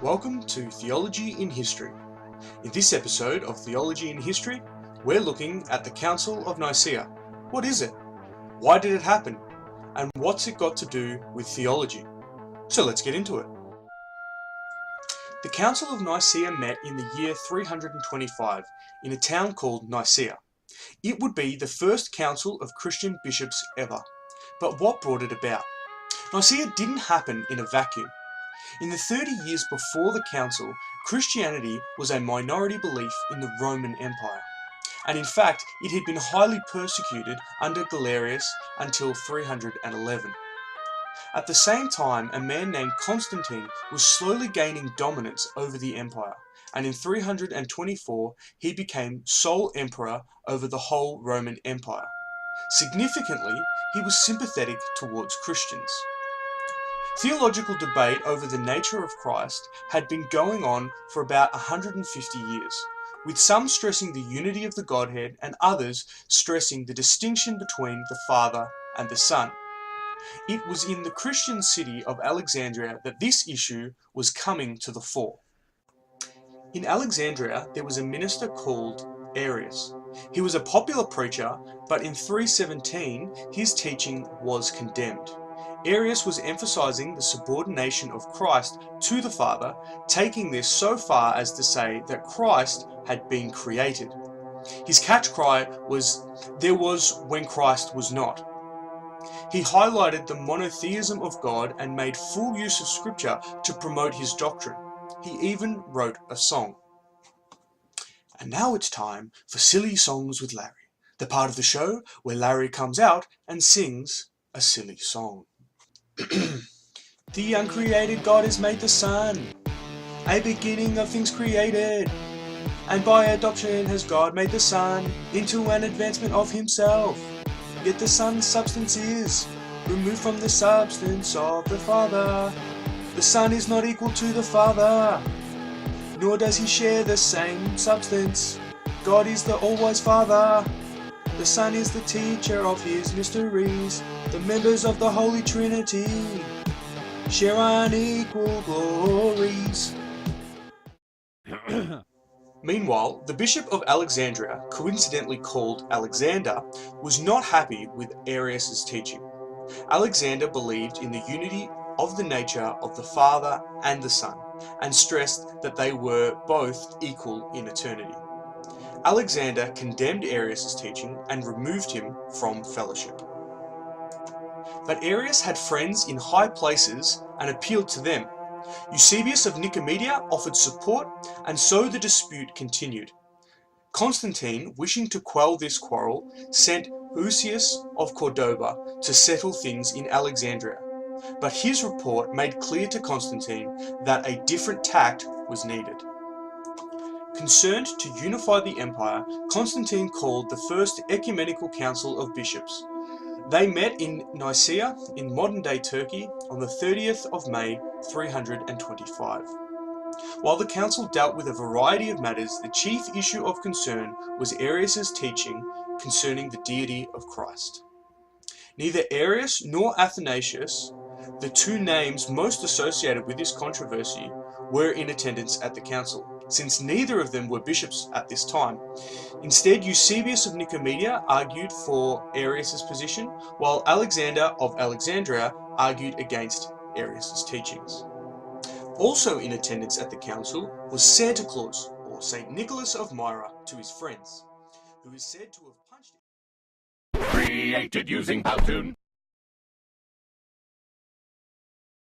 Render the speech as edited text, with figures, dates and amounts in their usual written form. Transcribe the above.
welcome to Theology in History. In this episode of Theology in History, we're looking at the Council of Nicea. What is it? Why did it happen? And what's it got to do with theology? So let's get into it. The Council of Nicea met in the year 325 in a town called Nicea. It would be the first council of Christian bishops ever. But what brought it about? Nicea didn't happen in a vacuum. In the 30 years before the council, Christianity was a minority belief in the Roman Empire. And in fact, it had been highly persecuted under Galerius until 311. At the same time, a man named Constantine was slowly gaining dominance over the empire, and in 324 he became sole emperor over the whole Roman Empire. Significantly, he was sympathetic towards Christians. Theological debate over the nature of Christ had been going on for about 150 years, with some stressing the unity of the Godhead and others stressing the distinction between the Father and the Son. It was in the Christian city of Alexandria that this issue was coming to the fore. In Alexandria, there was a minister called Arius. He was a popular preacher, but in 317 his teaching was condemned. Arius was emphasizing the subordination of Christ to the Father, taking this so far as to say that Christ had been created. His catch cry was, "There was when Christ was not." He highlighted the monotheism of God and made full use of Scripture to promote his doctrine. He even wrote a song. And now it's time for Silly Songs with Larry, the part of the show where Larry comes out and sings a silly song. The uncreated God has made the sun, a beginning of things created, and by adoption has God made the Son into an advancement of himself. Yet the Son's substance is removed from the substance of the Father. The Son is not equal to the Father, nor does he share the same substance. God is the all-wise Father. The Son is the teacher of his mysteries. The members of the Holy Trinity share unequal glories. Meanwhile, the Bishop of Alexandria, coincidentally called Alexander, was not happy with Arius' teaching. Alexander believed in the unity of the nature of the Father and the Son, and stressed that they were both equal in eternity. Alexander condemned Arius' teaching and removed him from fellowship. But Arius had friends in high places and appealed to them. Eusebius of Nicomedia offered support, and so the dispute continued. Constantine, wishing to quell this quarrel, sent Eusebius of Cordoba to settle things in Alexandria, but his report made clear to Constantine that a different tact was needed. Concerned to unify the empire, Constantine called the First Ecumenical Council of Bishops. They met in Nicea in modern-day Turkey on the 30th of May 325. While the council dealt with a variety of matters, the chief issue of concern was Arius' teaching concerning the deity of Christ. Neither Arius nor Athanasius, the two names most associated with this controversy, were in attendance at the council, since neither of them were bishops at this time. Instead, Eusebius of Nicomedia argued for Arius' position, while Alexander of Alexandria argued against Arius' teachings. Also in attendance at the council was Santa Claus, or St. Nicholas of Myra, to his friends, who is said to have punched him. Created using Powtoon.